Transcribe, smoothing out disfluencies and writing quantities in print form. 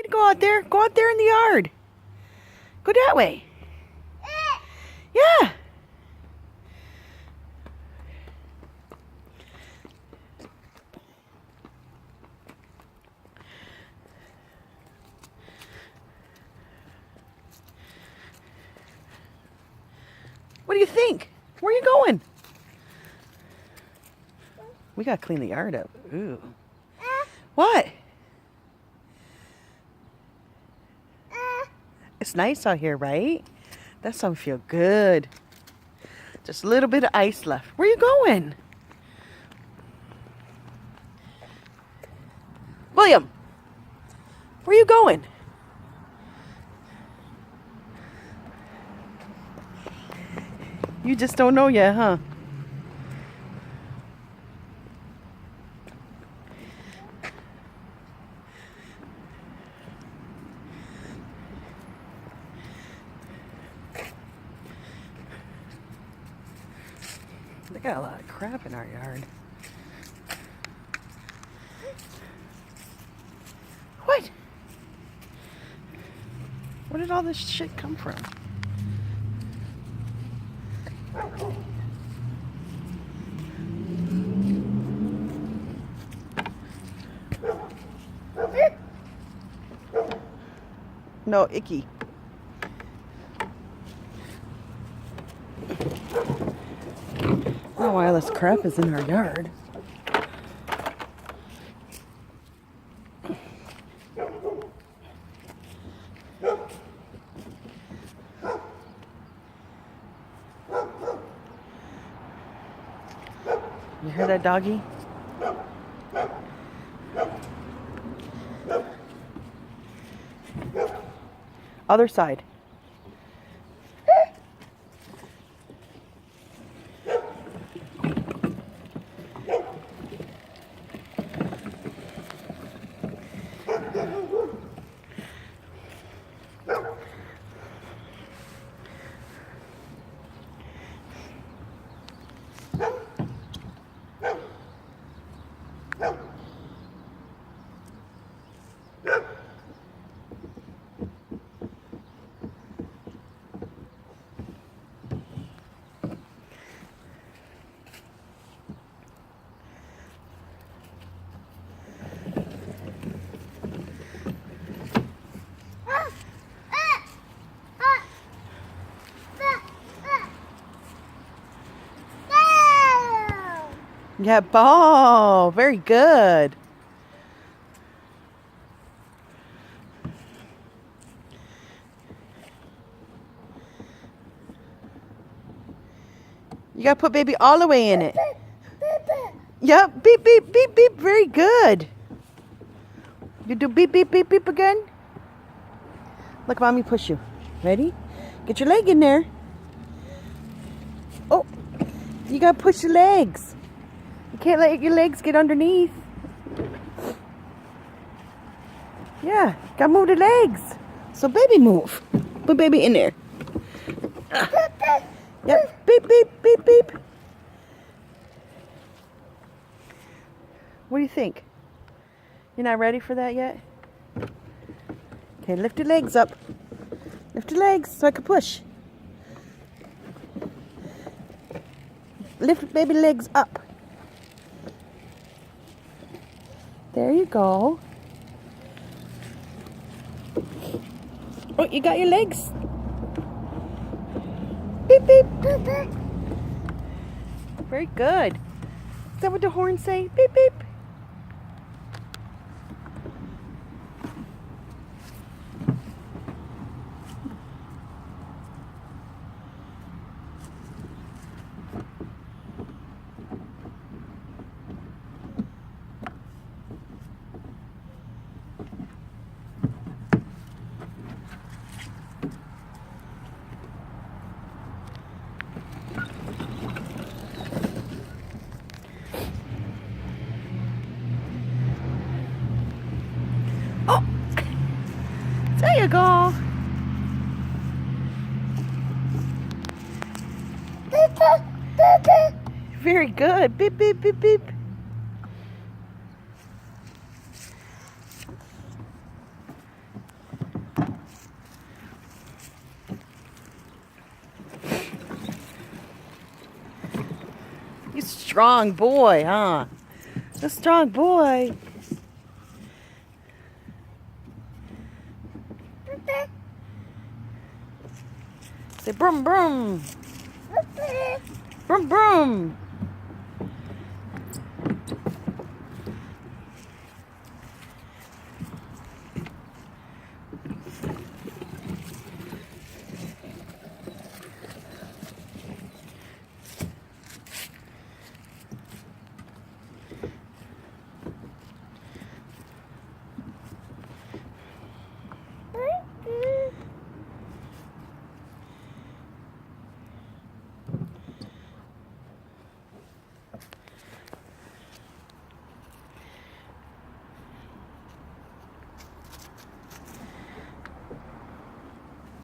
need to go out there. Go out there in the yard. Go that way. Yeah. What do you think? Where are you going? We gotta clean the yard up. Ooh. What? It's nice out here, right? That sounds feel good. Just a little bit of ice left. Where you going? William, where you going? You just don't know yet, huh? They got a lot of crap in our yard. What? Where did all this shit come from? No, icky. I don't know why all this crap is in our yard. You hear that, doggy? Other side. Yeah, ball. Very good. You gotta put baby all the way in it. Yep, beep, beep, beep, beep. Very good. You do beep, beep, beep, beep again. Look, mommy push you. Ready? Get your leg in there. Oh, you gotta push your legs. You can't let your legs get underneath. Yeah, gotta move the legs. So baby move. Put baby in there. Yep, beep, beep, beep, beep. What do you think? You're not ready for that yet? Okay, lift your legs up. Lift your legs so I can push. Lift baby legs up. There you go. Oh, you got your legs. Beep, beep, beep, beep. Very good. Is that what the horns say? Beep, beep. Oh, there you go. Very good. Beep, beep, beep, beep. strong boy, huh? A strong boy. Say broom broom. Broom broom.